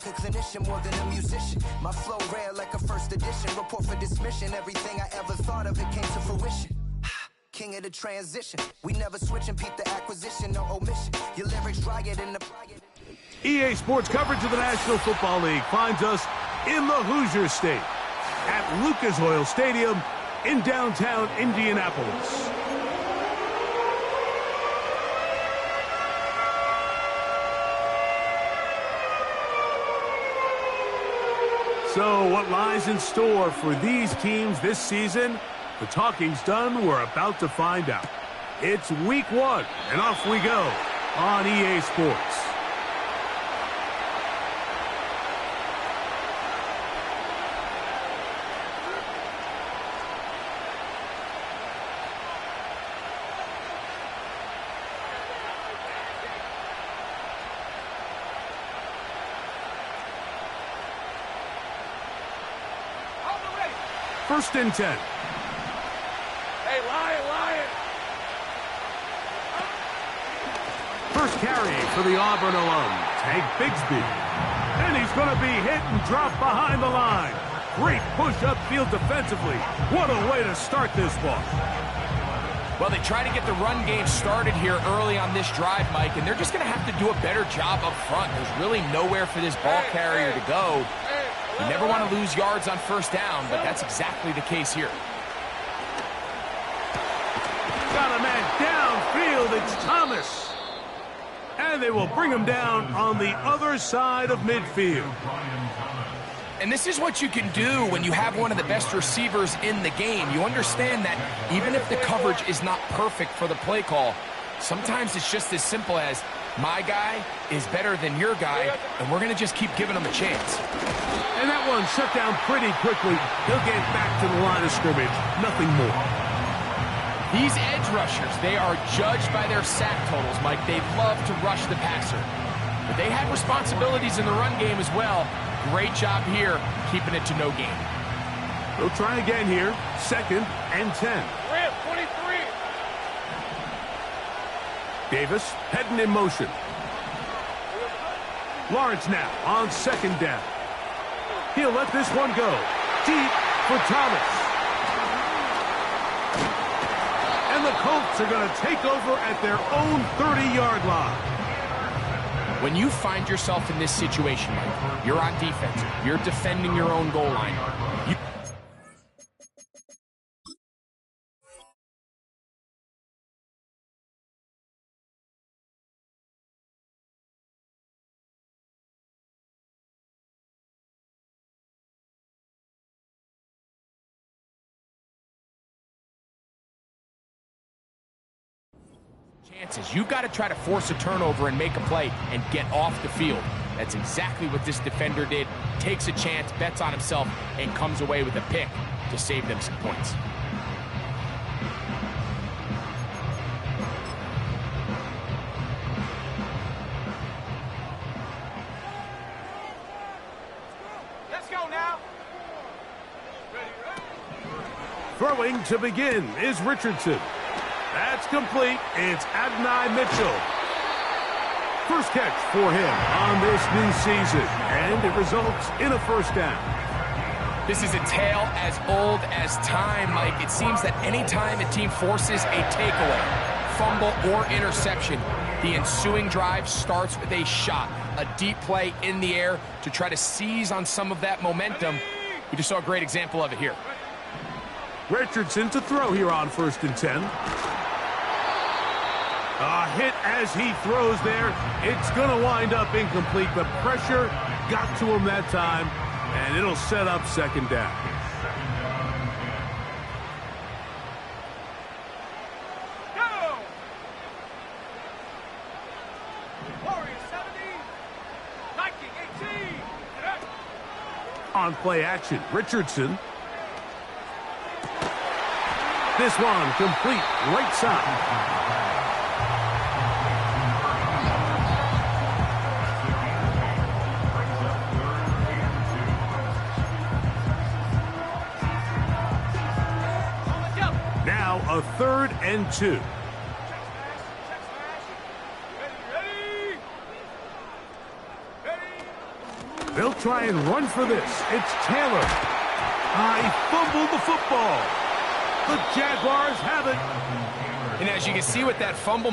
a clinician more than a musician. My flow rare like a first edition. Report for dismission. Everything I ever thought of, it came to fruition. King of the transition. We never switch and peep the acquisition, no omission. Your lyrics drier than the... EA Sports coverage of the National Football League finds us in the Hoosier State at Lucas Oil Stadium in downtown Indianapolis. So what lies in store for these teams this season? The talking's done. We're about to find out. It's week 1, and off we go on EA Sports. First and 10. Hey, Lion! First carry for the Auburn alum, Tank Bigsby. And he's going to be hit and dropped behind the line. Great push upfield defensively. What a way to start this ball. Well, they try to get the run game started here early on this drive, Mike, and they're just going to have to do a better job up front. There's really nowhere for this ball carrier to go. You never want to lose yards on first down, but that's exactly the case here. Got a man downfield. It's Thomas. And they will bring him down on the other side of midfield. And this is what you can do when you have one of the best receivers in the game. You understand that even if the coverage is not perfect for the play call, sometimes it's just as simple as, my guy is better than your guy, and we're going to just keep giving him a chance. And that one shut down pretty quickly. He'll get back to the line of scrimmage. Nothing more. These edge rushers, they are judged by their sack totals, Mike. They love to rush the passer. But they have responsibilities in the run game as well. Great job here, keeping it to no gain. They'll try again here. Second and 10. Ram, 23. Davis heading in motion. Lawrence now on second down. He'll let this one go. Deep for Thomas. And the Colts are going to take over at their own 30-yard line. When you find yourself in this situation, Mike, you're on defense. You're defending your own goal line. Chances. You've got to try to force a turnover and make a play and get off the field. That's exactly what this defender did. Takes a chance, bets on himself, and comes away with a pick to save them some points. Let's go now. Throwing to begin is Richardson. That's complete. It's Adonai Mitchell. First catch for him on this new season, and it results in a first down. This is a tale as old as time, Mike. It seems that any time a team forces a takeaway, fumble, or interception, the ensuing drive starts with a shot, a deep play in the air to try to seize on some of that momentum. We just saw a great example of it here. Richardson to throw here on first and 10. A hit as he throws there. It's going to wind up incomplete. The pressure got to him that time, and it'll set up second down. Go! Warriors 70, Viking 18. On play action, Richardson. This one complete right side. Now a 3rd and 2. They'll try and run for this. It's Taylor. He fumbled the football. The Jaguars have it. And as you can see with that fumble,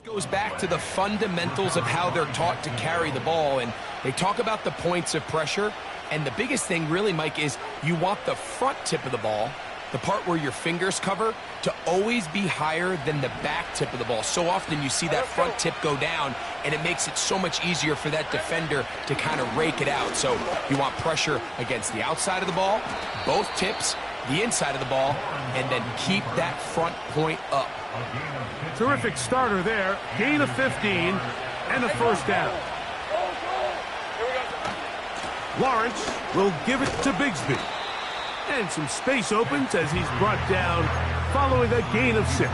goes back to the fundamentals of how they're taught to carry the ball, and they talk about the points of pressure, and the biggest thing really, Mike, is you want the front tip of the ball, the part where your fingers cover, to always be higher than the back tip of the ball. So often you see that front tip go down, and it makes it so much easier for that defender to kind of rake it out. So you want pressure against the outside of the ball, both tips, the inside of the ball, and then keep that front point up. Terrific starter there. Gain of 15 and a first down. Lawrence will give it to Bigsby. And some space opens as he's brought down following a gain of 6.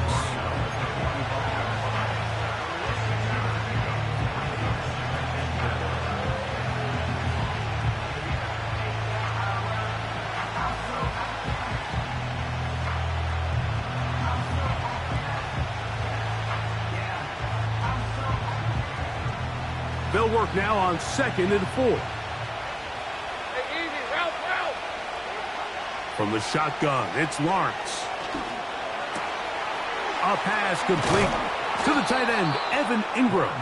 They'll work now on 2nd and 4. Hey, easy, help. From the shotgun, it's Lawrence. A pass complete to the tight end, Evan Ingram.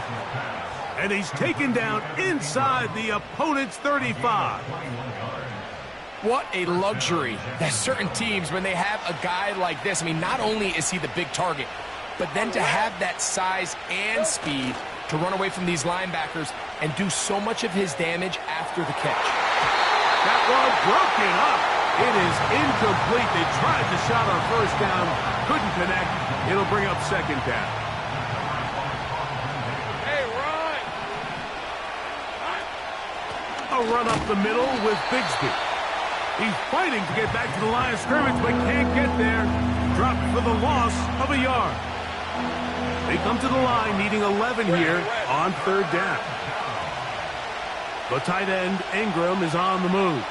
And he's taken down inside the opponent's 35. What a luxury that certain teams, when they have a guy like this, I mean, not only is he the big target, but then to have that size and speed to run away from these linebackers and do so much of his damage after the catch. That was broken up. It is incomplete. They tried the shot on first down, couldn't connect. It'll bring up 2nd down. Hey, run! A run up the middle with Bigsby. He's fighting to get back to the line of scrimmage, but can't get there. Dropped for the loss of a yard. They come to the line needing 11 here on 3rd down. The tight end, Ingram, is on the move.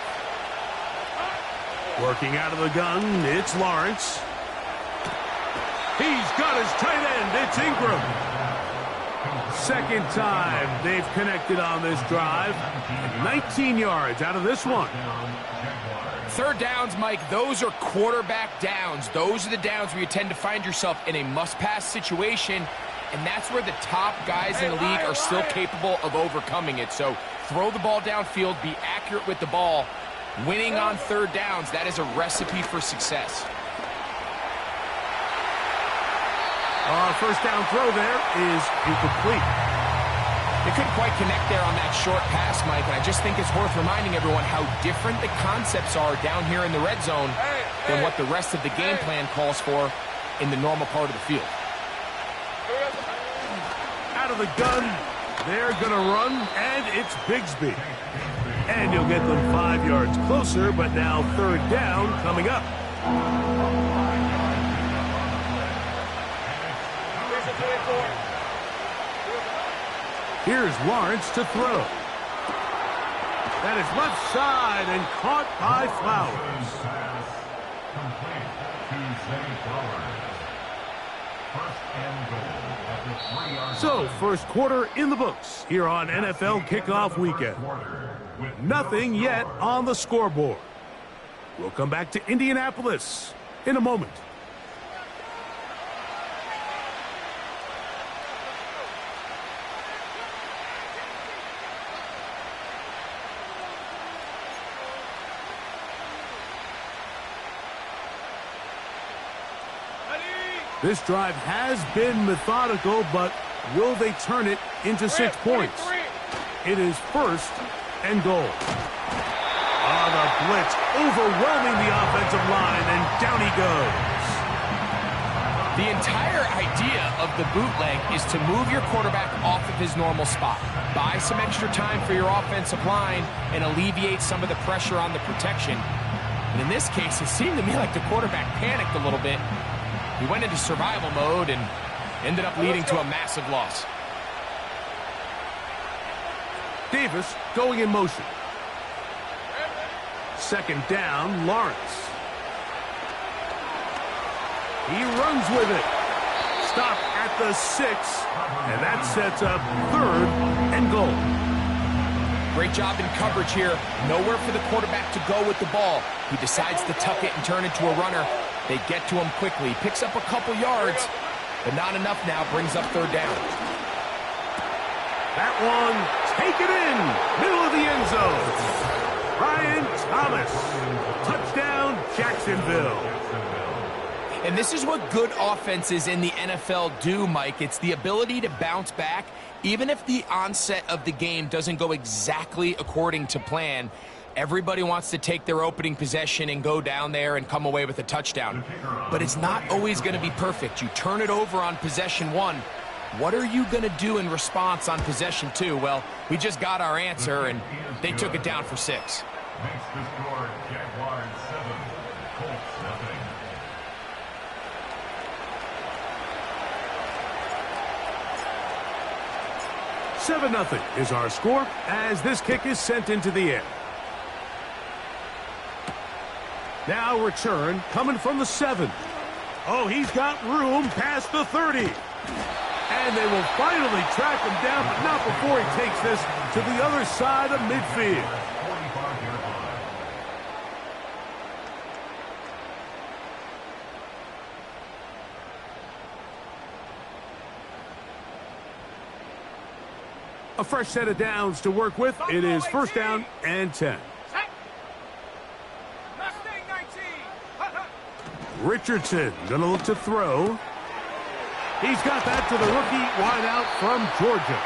Working out of the gun, it's Lawrence. He's got his tight end, it's Ingram. 2nd time they've connected on this drive. 19 yards out of this one. 3rd downs, Mike, those are quarterback downs. Those are the downs where you tend to find yourself in a must-pass situation, and that's where the top guys in the league are still capable of overcoming it. So throw the ball downfield, be accurate with the ball. Winning on 3rd downs, that is a recipe for success. First down throw there is incomplete. They couldn't quite connect there on that short pass, Mike, and I just think it's worth reminding everyone how different the concepts are down here in the red zone than what the rest of the game plan calls for in the normal part of the field. Out of the gun, they're going to run, and it's Bigsby. And you'll get them 5 yards closer, but now 3rd down coming up. Here's Lawrence to throw. That is left side and caught by Flowers. So, first quarter in the books here on NFL Kickoff Weekend. Nothing yet on the scoreboard. We'll come back to Indianapolis in a moment. This drive has been methodical, but will they turn it into 6 points? It is 1st and goal. Oh, the blitz overwhelming the offensive line, and down he goes. The entire idea of the bootleg is to move your quarterback off of his normal spot, buy some extra time for your offensive line, and alleviate some of the pressure on the protection. And in this case, it seemed to me like the quarterback panicked a little bit. He went into survival mode and ended up leading to a massive loss. Davis going in motion. 2nd down, Lawrence. He runs with it. Stop at the 6, and that sets up 3rd and goal. Great job in coverage here. Nowhere for the quarterback to go with the ball. He decides to tuck it and turn into a runner. They get to him quickly. Picks up a couple yards, but not enough now. Brings up 3rd down. That one, take it in, middle of the end zone. Brian Thomas, touchdown Jacksonville. And this is what good offenses in the NFL do, Mike. It's the ability to bounce back, even if the onset of the game doesn't go exactly according to plan. Everybody wants to take their opening possession and go down there and come away with a touchdown. But it's not always going to be perfect. You turn it over on possession 1. What are you going to do in response on possession 2? Well, we just got our answer, and they took it down for 6. Makes the score Jaguars 7, Colts 0. 7-0 is our score as this kick is sent into the air. Now return coming from the 7. Oh, he's got room past the 30. And they will finally track him down, but not before he takes this to the other side of midfield. A fresh set of downs to work with. It is 1st down and 10. Richardson going to look to throw. He's got that to the rookie wide out from Georgia.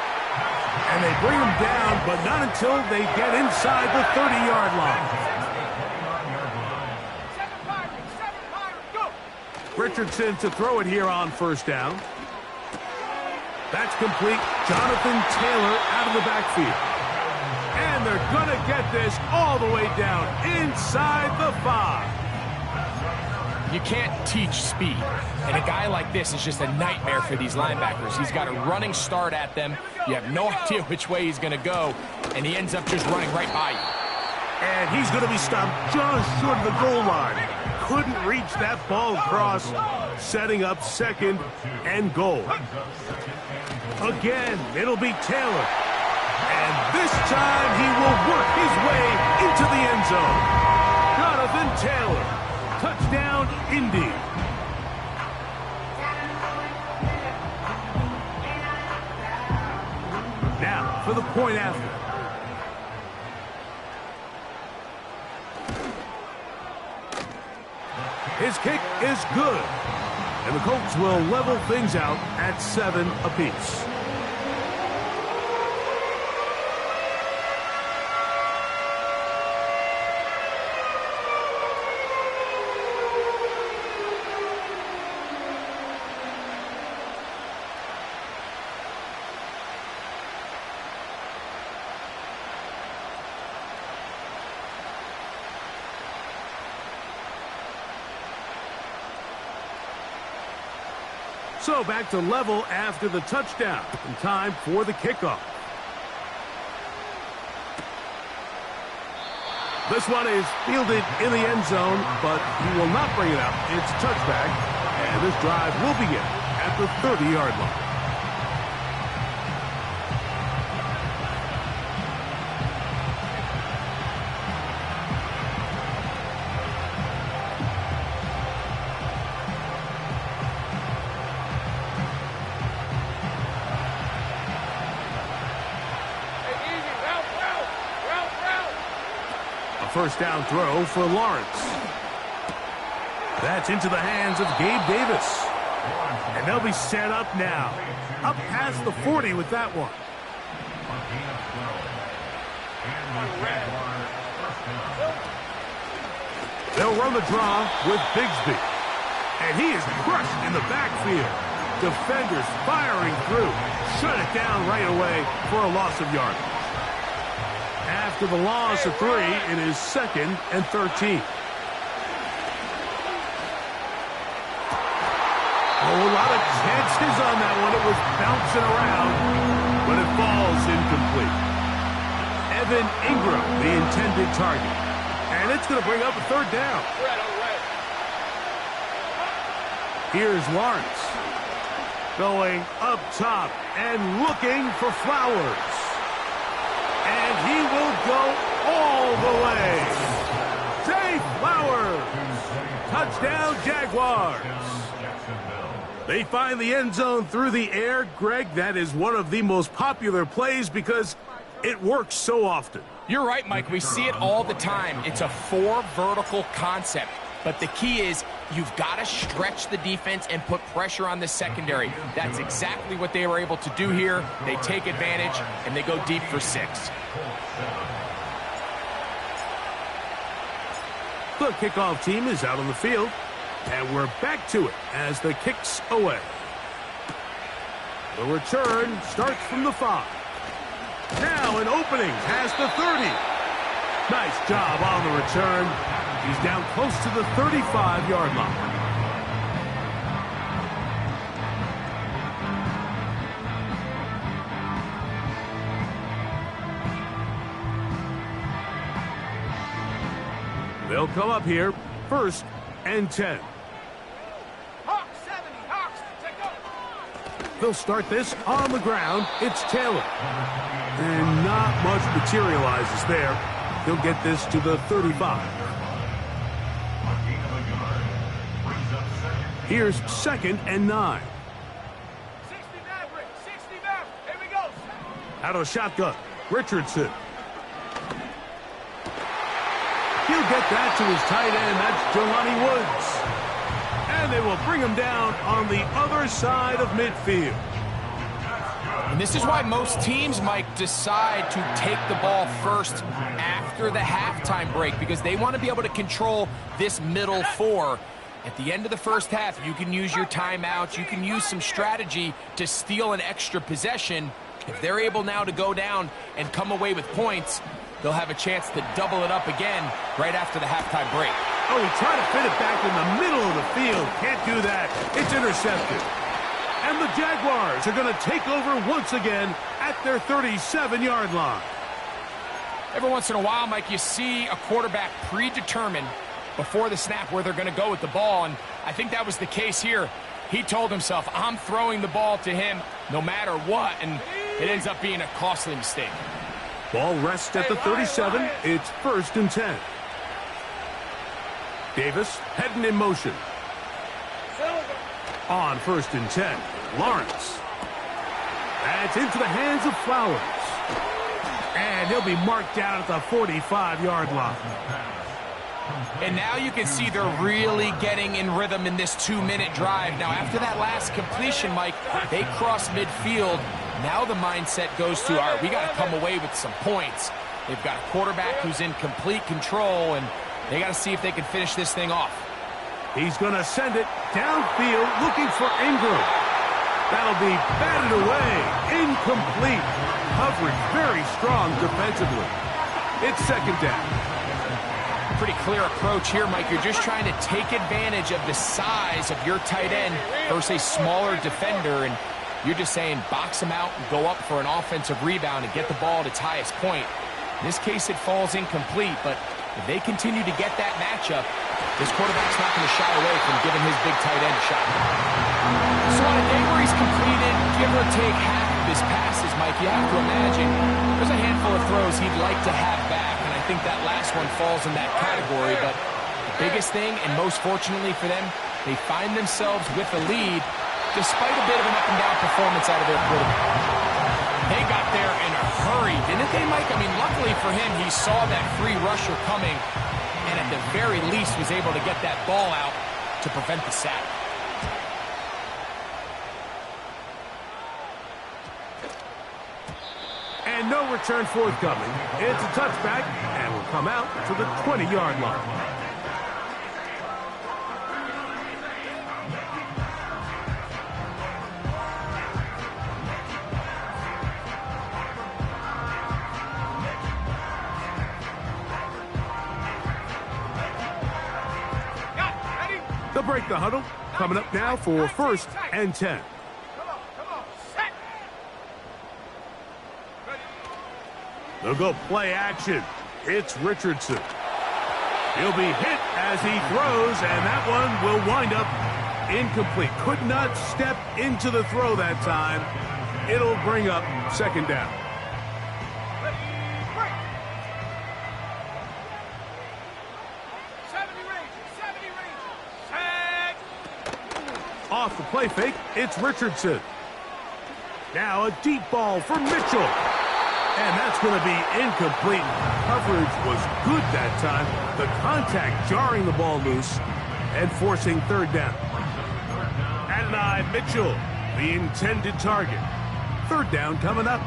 And they bring him down, but not until they get inside the 30-yard line. Richardson to throw it here on 1st down. That's complete. Jonathan Taylor out of the backfield. And they're going to get this all the way down inside the 5. You can't teach speed, and a guy like this is just a nightmare for these linebackers. He's got a running start at them. You have no idea which way he's going to go, and he ends up just running right by you. And he's going to be stopped just short of the goal line. Couldn't reach that ball across, setting up 2nd and goal. Again, it'll be Taylor. And this time he will work his way into the end zone. Jonathan Taylor. Touchdown, Indy. Now for the point after. His kick is good. And the Colts will level things out at 7 apiece. So back to level after the touchdown. And time for the kickoff. This one is fielded in the end zone, but he will not bring it out. It's a touchback, and this drive will begin at the 30-yard line. First down throw for Lawrence. That's into the hands of Gabe Davis. And they'll be set up now. Up past the 40 with that one. They'll run the draw with Bigsby. And he is crushed in the backfield. Defenders firing through. Shut it down right away for a loss of yardage. After the loss of 3, it is 2nd and 13. Oh, a lot of chances on that one. It was bouncing around, but it falls incomplete. Evan Ingram, the intended target. And it's going to bring up a 3rd down. Here's Lawrence. Going up top and looking for Flowers. And he will go all the way. Zay Flowers. Touchdown, Jaguars. They find the end zone through the air. Greg, that is one of the most popular plays because it works so often. You're right, Mike. We see it all the time. It's a 4 vertical concept. But the key is you've got to stretch the defense and put pressure on the secondary. That's exactly what they were able to do here. They take advantage, and they go deep for 6. The kickoff team is out on the field, and we're back to it as the kick's away. The return starts from the 5. Now an opening past the 30. Nice job on the return. He's down close to the 35-yard line. They'll come up here, 1st and 10. Hawks 70, Hawks, take over. They'll start this on the ground. It's Taylor. And not much materializes there. He'll get this to the 35. Here's 2nd and 9. 60 Maverick, 60 Maverick. Here we go. Out of shotgun, Richardson. He'll get that to his tight end. That's Jelani Woods. And they will bring him down on the other side of midfield. And this is why most teams, Mike, decide to take the ball first after the halftime break, because they want to be able to control this middle 4. At the end of the first half, you can use your timeouts. You can use some strategy to steal an extra possession. If they're able now to go down and come away with points, they'll have a chance to double it up again right after the halftime break. Oh, he tried to fit it back in the middle of the field. Can't do that. It's intercepted. And the Jaguars are going to take over once again at their 37-yard line. Every once in a while, Mike, you see a quarterback predetermined before the snap where they're going to go with the ball, and I think that was the case here. He told himself, I'm throwing the ball to him no matter what, and it ends up being a costly mistake. Ball rests at the 37. It's 1st and 10. Davis heading in motion. On 1st and 10, Lawrence. That's into the hands of Flowers. And he'll be marked down at the 45-yard line. And now you can see they're really getting in rhythm in this 2-minute drive. Now, after that last completion, Mike, they cross midfield. Now the mindset goes to, all right, we got to come away with some points. They've got a quarterback who's in complete control, and they got to see if they can finish this thing off. He's going to send it downfield looking for Ingram. That'll be batted away. Incomplete. Coverage very strong defensively. It's 2nd down. Pretty clear approach here, Mike. You're just trying to take advantage of the size of your tight end versus a smaller defender, and you're just saying box him out and go up for an offensive rebound and get the ball at its highest point. In this case, it falls incomplete, but if they continue to get that matchup, this quarterback's not going to shy away from giving his big tight end a shot. So on a day where he's completed, give or take half of his passes, Mike, you have to imagine there's a handful of throws he'd like to have back, and I think that last one falls in that category. But the biggest thing, and most fortunately for them, they find themselves with a lead despite a bit of an up-and-down performance out of their quarterback. They got there in a hurry, didn't they, Mike? I mean, luckily for him, he saw that free rusher coming, and at the very least was able to get that ball out to prevent the sack. return forthcoming. It's a touchback, and will come out to the 20-yard line. They'll break the huddle. Coming up now for 1st and 10. Come on, set. They'll go play action. It's Richardson. He'll be hit as he throws, and that one will wind up incomplete. Could not step into the throw that time. It'll bring up 2nd down. Ready, break. 70 range, set. Off the play fake, it's Richardson. Now a deep ball for Mitchell. And that's going to be incomplete. Coverage was good that time. The contact jarring the ball loose and forcing 3rd down. Adonai Mitchell, the intended target. 3rd down coming up.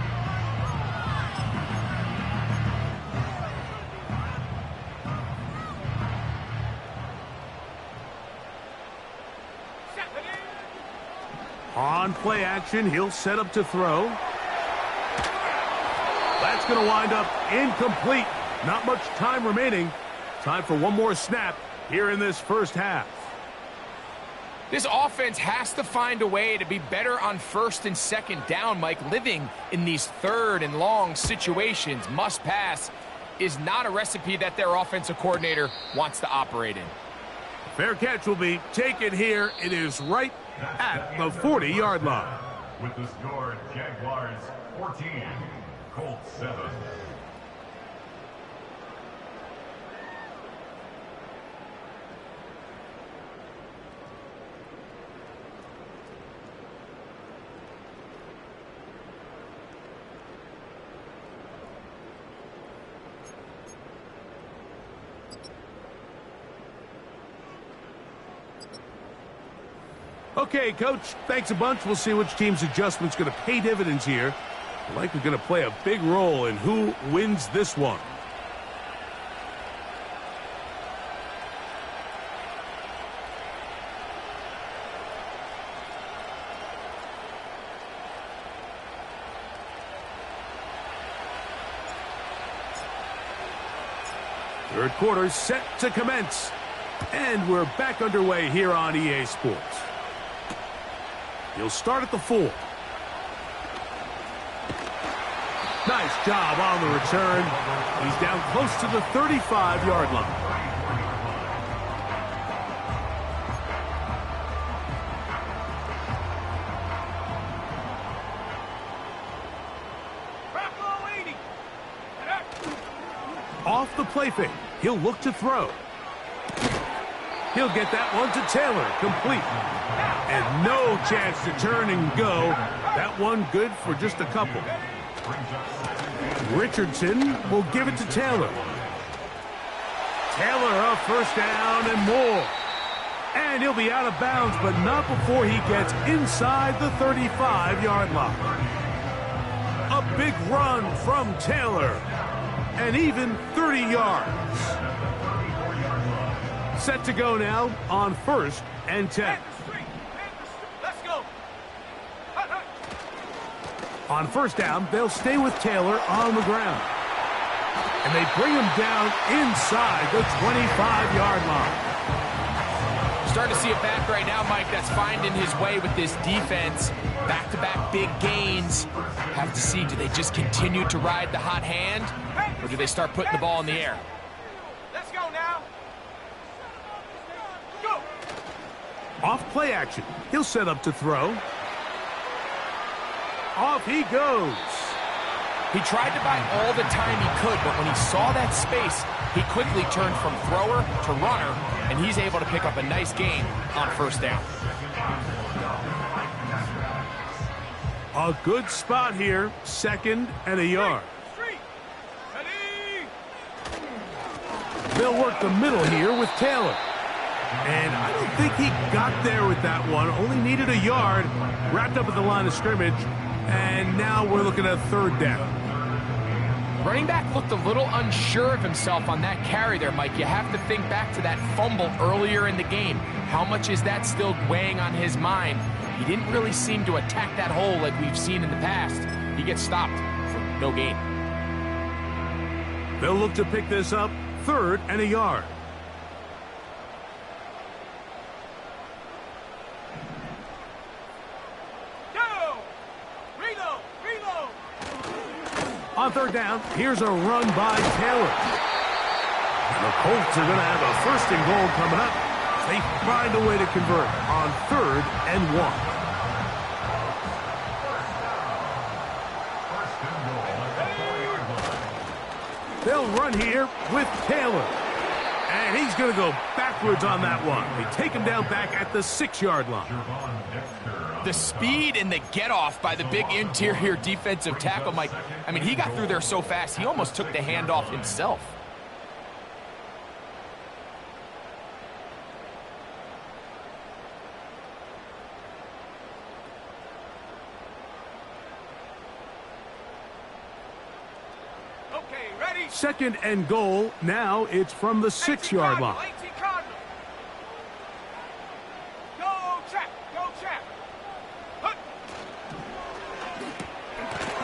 On play action, he'll set up to throw. That's going to wind up incomplete. Not much time remaining. Time for one more snap here in this first half. This offense has to find a way to be better on 1st and 2nd down, Mike. Living in these 3rd and long situations, must pass, is not a recipe that their offensive coordinator wants to operate in. Fair catch will be taken here. It is right at the 40-yard line. With the score, Jaguars 14, Colts 7. Okay, Coach, thanks a bunch. We'll see which team's adjustment's going to pay dividends here. Likely going to play a big role in who wins this one. Third quarter set to commence. And we're back underway here on EA Sports. He'll start at the 4. Nice job on the return. He's down close to the 35-yard line. Off the play fake, he'll look to throw. He'll get that one to Taylor, complete. And no chance to turn and go. That one good for just a couple. Richardson will give it to Taylor. Taylor a 1st down and more. And he'll be out of bounds, but not before he gets inside the 35-yard line. A big run from Taylor. And even 30 yards. Set to go now on 1st and 10. Let's go. On 1st down, they'll stay with Taylor on the ground. And they bring him down inside the 25-yard line. Starting to see a back right now, Mike, that's finding his way with this defense. Back-to-back big gains. Have to see, do they just continue to ride the hot hand, or do they start putting the ball in the air? Let's go now. Go. Off play action. He'll set up to throw. Off he goes. He tried to buy all the time he could, but when he saw that space, he quickly turned from thrower to runner, and he's able to pick up a nice gain on 1st down. A good spot here, 2nd and a yard. They'll work the middle here with Taylor. And I don't think he got there with that one. Only needed a yard. Wrapped up at the line of scrimmage. And now we're looking at 3rd down. Running back looked a little unsure of himself on that carry there, Mike. You have to think back to that fumble earlier in the game. How much is that still weighing on his mind? He didn't really seem to attack that hole like we've seen in the past. He gets stopped for no gain. They'll look to pick this up, 3rd and a yard. On 3rd down, here's a run by Taylor. And the Colts are going to have a 1st and goal coming up. They find a way to convert on 3rd and 1. They'll run here with Taylor. And he's going to go backwards on that one. They take him down back at the 6-yard line. The speed and the get-off by the big interior defensive tackle, Mike. I mean, he got through there so fast, he almost took the handoff himself. Okay, ready? 2nd and goal. Now it's from the 6-yard line.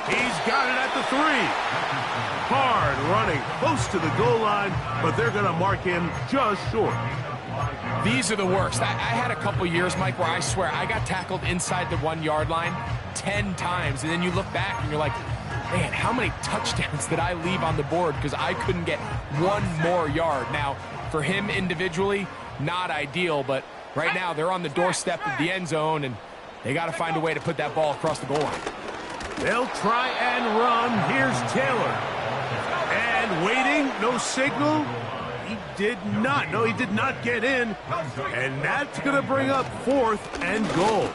He's got it at the 3. Hard running close to the goal line, but they're going to mark him just short. These are the worst. I had a couple years, Mike, where I swear I got tackled inside the 1-yard line 10 times, and then you look back and you're like, man, how many touchdowns did I leave on the board because I couldn't get one more yard? Now, for him individually, not ideal, but right now they're on the doorstep of the end zone, and they got to find a way to put that ball across the goal line. They'll try and run. Here's Taylor. And waiting, no signal. He did not. No, he did not get in. And that's going to bring up 4th and goal.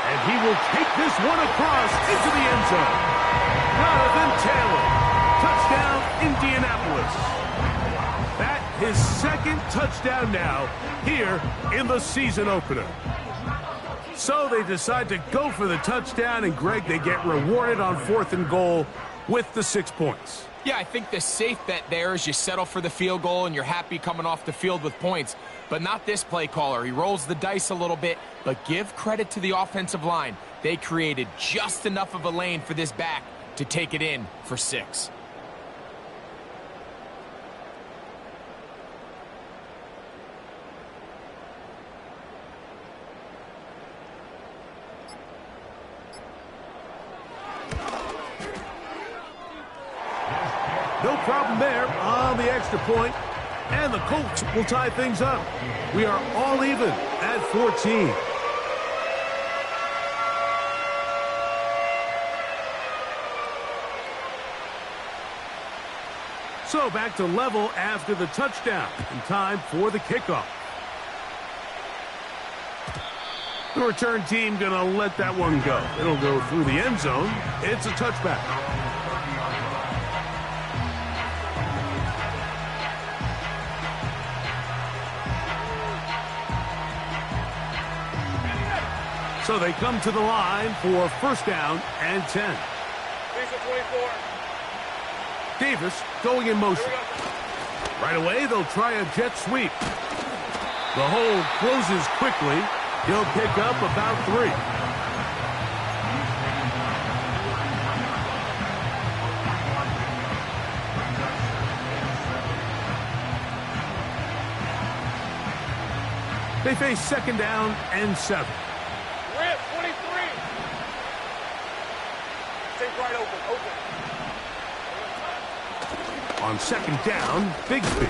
And he will take this one across into the end zone. Jonathan Taylor. Touchdown, Indianapolis. That his 2nd touchdown now here in the season opener. So they decide to go for the touchdown, and Greg, they get rewarded on 4th and goal with the 6 points. Yeah, I think the safe bet there is you settle for the field goal and you're happy coming off the field with points, but not this play caller. He rolls the dice a little bit, but give credit to the offensive line. They created just enough of a lane for this back to take it in for 6. No problem there on the extra point, and the Colts will tie things up. We are all even at 14. So back to level after the touchdown, and time for the kickoff. The return team going to let that one go. It'll go through the end zone. It's a touchback. So they come to the line for 1st down and 10. Davis going in motion. Right away, they'll try a jet sweep. The hole closes quickly. He'll pick up about 3. They face 2nd down and 7. We're at 23. Take right open. On 2nd down, Bigsby.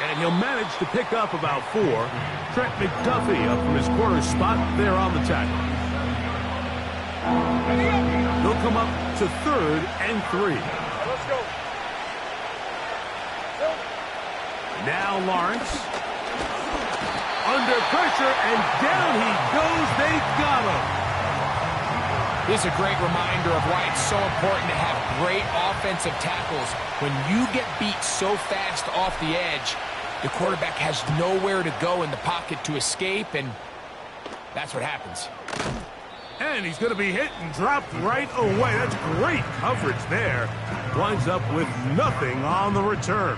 And he'll manage to pick up about 4. Trent McDuffie up from his corner spot there on the tackle. He'll come up to 3rd and 3. Let's go. Now Lawrence. Under pressure, and down he goes. They got him. This is a great reminder of why it's so important to have great offensive tackles. When you get beat so fast off the edge, the quarterback has nowhere to go in the pocket to escape, and that's what happens. And he's going to be hit and dropped right away. That's great coverage there. Winds up with nothing on the return.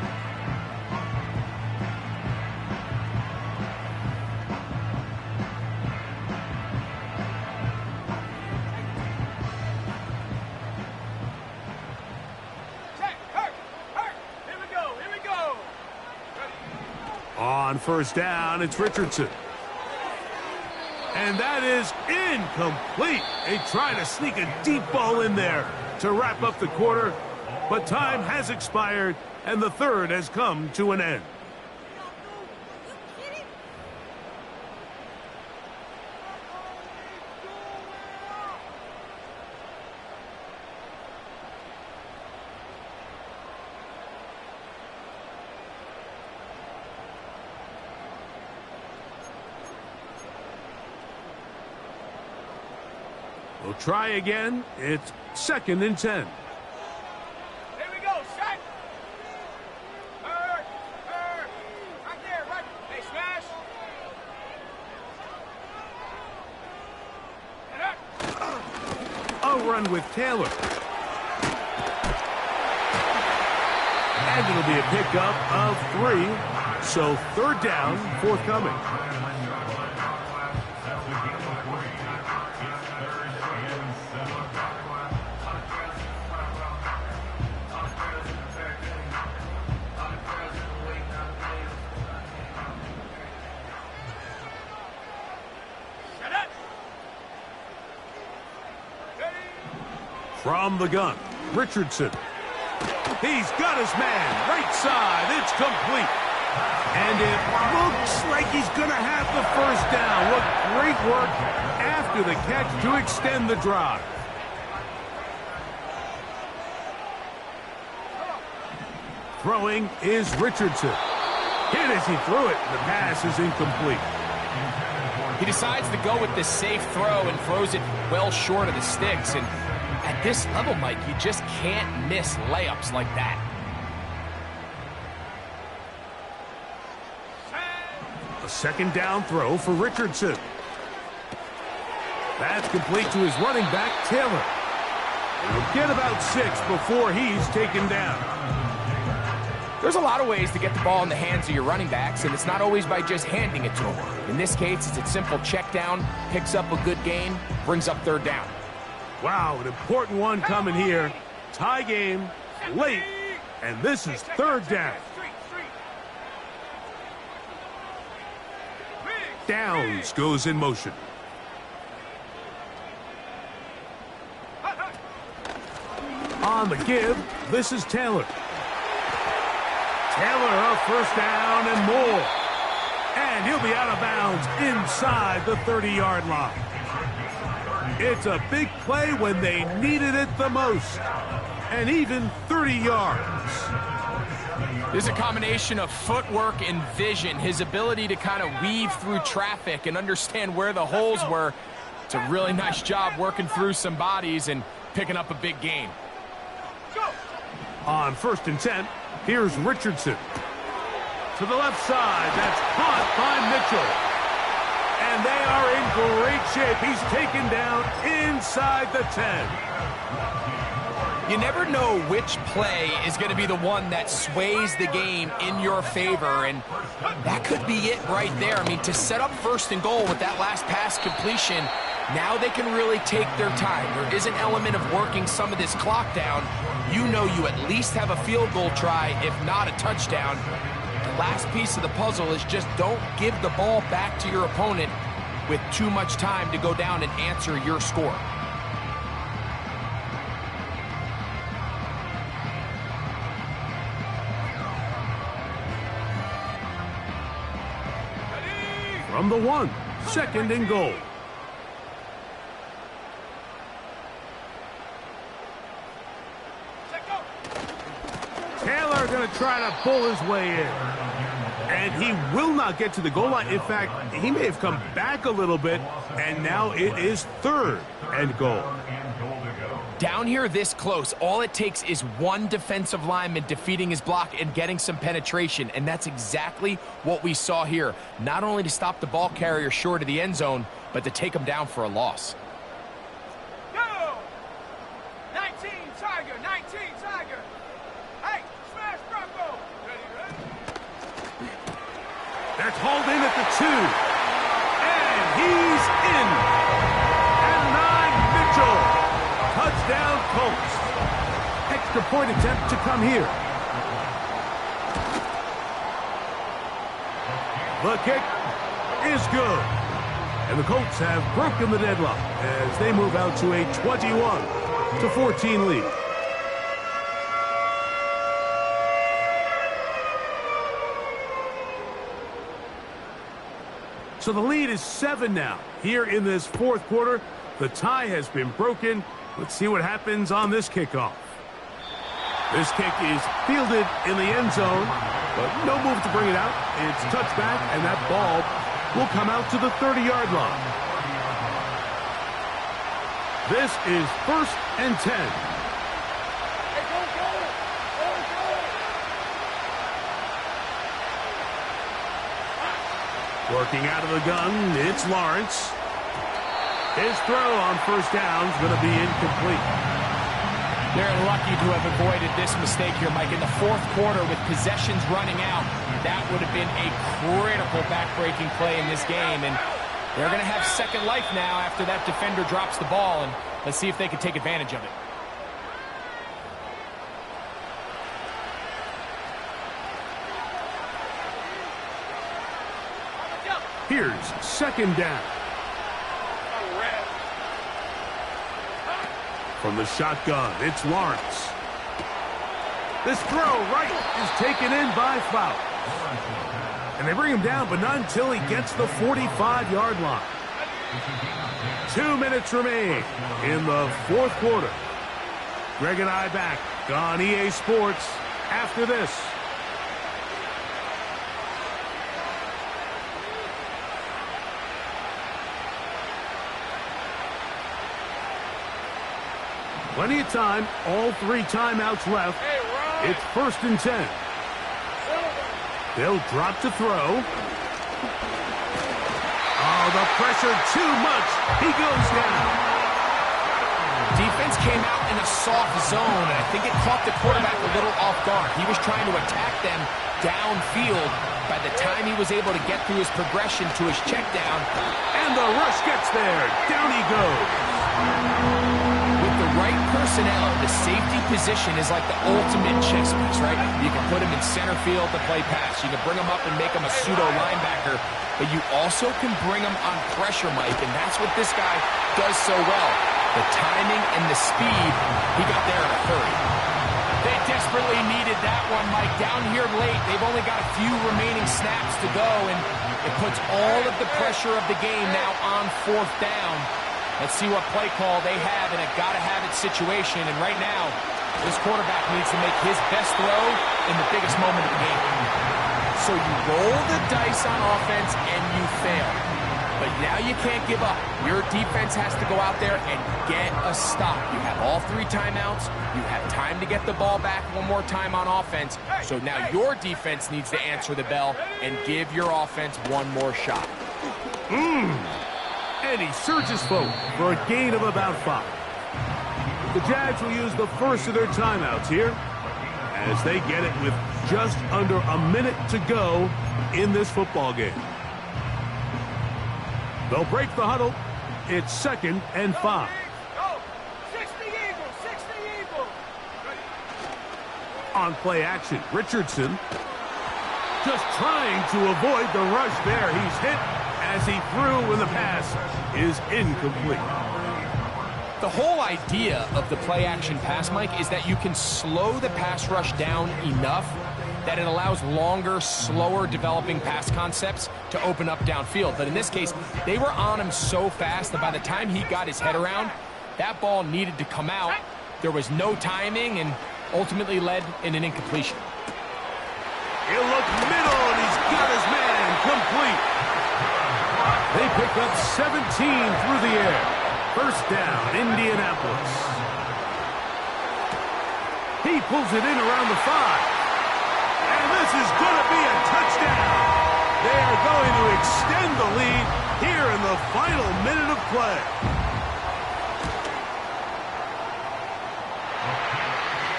On first down, it's Richardson. And that is incomplete. They try to sneak a deep ball in there to wrap up the quarter, but time has expired, and the third has come to an end. We'll try again. It's 2nd and 10. Here we go, set. Right there, right. Hey, smash. A run with Taylor. And it'll be a pickup of 3. So 3rd down, forthcoming. From the gun, Richardson. He's got his man, right side, it's complete. And it looks like he's going to have the first down. What great work after the catch to extend the drive. Throwing is Richardson. Hit as he threw it, the pass is incomplete. He decides to go with the safe throw and throws it well short of the sticks. And at this level, Mike, you just can't miss layups like that. A 2nd down throw for Richardson. That's complete to his running back, Taylor. He'll get about 6 before he's taken down. There's a lot of ways to get the ball in the hands of your running backs, and it's not always by just handing it to them. In this case, it's a simple check down, picks up a good gain, brings up 3rd down. Wow, an important one coming here. Tie game, late, and this is 3rd down. Downs goes in motion. On the give, this is Taylor. Taylor a 1st down and more. And he'll be out of bounds inside the 30-yard line. It's a big play when they needed it the most. And even 30 yards. There's a combination of footwork and vision. His ability to kind of weave through traffic and understand where the holes were. It's a really nice job working through some bodies and picking up a big gain. On 1st and 10, here's Richardson. To the left side, that's caught by Mitchell. And they are in great shape. He's taken down inside the 10. You never know which play is going to be the one that sways the game in your favor, and that could be it right there. I mean, to set up 1st and goal with that last pass completion, now they can really take their time. There is an element of working some of this clock down. You know you at least have a field goal try, if not a touchdown. The last piece of the puzzle is just don't give the ball back to your opponent with too much time to go down and answer your score. From the 1, 2nd and goal. Taylor going to try to pull his way in. And he will not get to the goal line. In fact, he may have come back a little bit, and now it is 3rd and goal. Down here this close, all it takes is one defensive lineman defeating his block and getting some penetration, and that's exactly what we saw here. Not only to stop the ball carrier short of the end zone, but to take him down for a loss. two. And he's in. Adonai Mitchell. Touchdown Colts. Extra point attempt to come here. The kick is good. And the Colts have broken the deadlock as they move out to a 21-14 lead. So the lead is 7 now. Here in this fourth quarter, the tie has been broken. Let's see what happens on this kickoff. This kick is fielded in the end zone, but no move to bring it out. It's touchback, and that ball will come out to the 30-yard line. This is 1st and 10. Working out of the gun, it's Lawrence. His throw on first down is going to be incomplete. They're lucky to have avoided this mistake here, Mike. In the fourth quarter, with possessions running out, that would have been a critical back-breaking play in this game. And they're going to have second life now after that defender drops the ball. And let's see if they can take advantage of it. Here's second down. From the shotgun, it's Lawrence. This throw right is taken in by Fowl. And they bring him down, but not until he gets the 45-yard line. 2 minutes remain in the fourth quarter. Greg and I back on EA Sports after this. Plenty of time, all 3 timeouts left. It's 1st and 10. They'll drop to throw. Oh, the pressure too much. He goes down. Defense came out in a soft zone, and I think it caught the quarterback a little off guard. He was trying to attack them downfield. By the time he was able to get through his progression to his check down, and the rush gets there. Down he goes. Right personnel, the safety position is like the ultimate chess piece, right? You can put him in center field to play pass. You can bring him up and make him a pseudo linebacker, but you also can bring him on pressure, Mike, and that's what this guy does so well. The timing and the speed, he got there in a hurry. They desperately needed that one, Mike. Down here late, they've only got a few remaining snaps to go, and it puts all of the pressure of the game now on 4th down. Let's see what play call they have in a gotta-have-it situation. And right now, this quarterback needs to make his best throw in the biggest moment of the game. So you roll the dice on offense and you fail. But now you can't give up. Your defense has to go out there and get a stop. You have all 3 timeouts. You have time to get the ball back one more time on offense. So now your defense needs to answer the bell and give your offense one more shot. And he surges forward for a gain of about 5. The Jags will use the first of their timeouts here as they get it with just under a minute to go in this football game. They'll break the huddle. It's 2nd and 5. 60 Eagles, 60 Eagles. On play action, Richardson just trying to avoid the rush there. He's hit as he threw when the pass is incomplete. The whole idea of the play-action pass, Mike, is that you can slow the pass rush down enough that it allows longer, slower developing pass concepts to open up downfield. But in this case, they were on him so fast that by the time he got his head around, that ball needed to come out. There was no timing and ultimately led in an incompletion. He'll look middle, and he's got his man complete. They pick up 17 through the air. 1st down, Indianapolis. He pulls it in around the 5. And this is going to be a touchdown. They are going to extend the lead here in the final minute of play.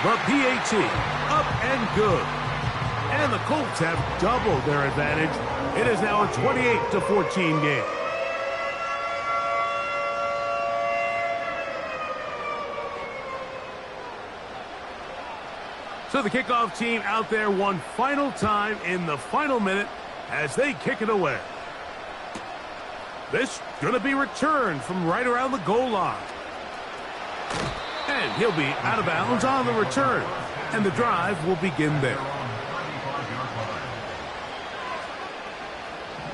The PAT, up and good. And the Colts have doubled their advantage. It is now a 28-14 game. So the kickoff team out there one final time in the final minute as they kick it away. This going to be returned from right around the goal line. And he'll be out of bounds on the return. And the drive will begin there.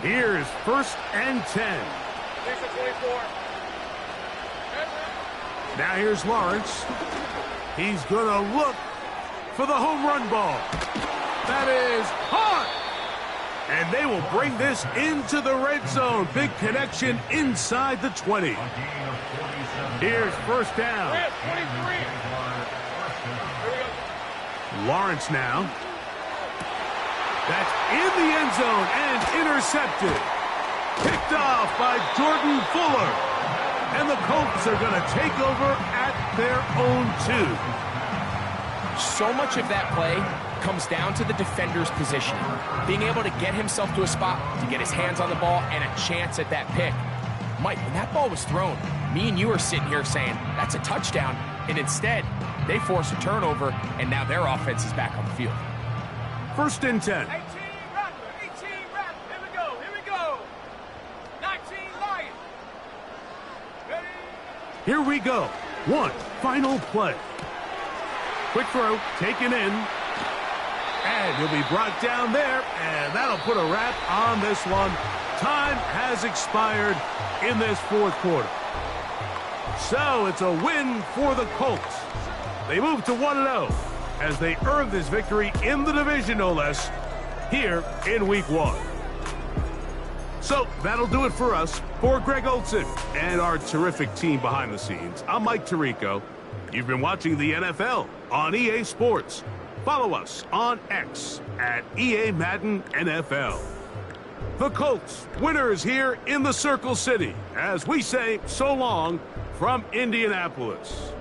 Here's 1st and 10. Now here's Lawrence. He's going to look for the home run ball. That is hot. And they will bring this into the red zone. Big connection inside the 20. Here's 1st down. Lawrence now. That's in the end zone and intercepted. Picked off by Jordan Fuller. And the Colts are going to take over at their own 2. So much of that play comes down to the defender's positioning. Being able to get himself to a spot, to get his hands on the ball, and a chance at that pick. Mike, when that ball was thrown, me and you are sitting here saying, that's a touchdown. And instead, they force a turnover, and now their offense is back on the field. 1st and 10. 18 Rattler. Here we go. 19 Lions. Ready? Here we go. One final play. Quick throw, taken in. And he'll be brought down there, and that'll put a wrap on this one. Time has expired in this 4th quarter. So it's a win for the Colts. They move to 1-0 as they earn this victory in the division, no less, here in Week 1. So that'll do it for us. For Greg Olsen and our terrific team behind the scenes, I'm Mike Tirico. You've been watching the NFL on EA Sports. Follow us on X at EA Madden NFL. The Colts, winners here in the Circle City, as we say so long from Indianapolis.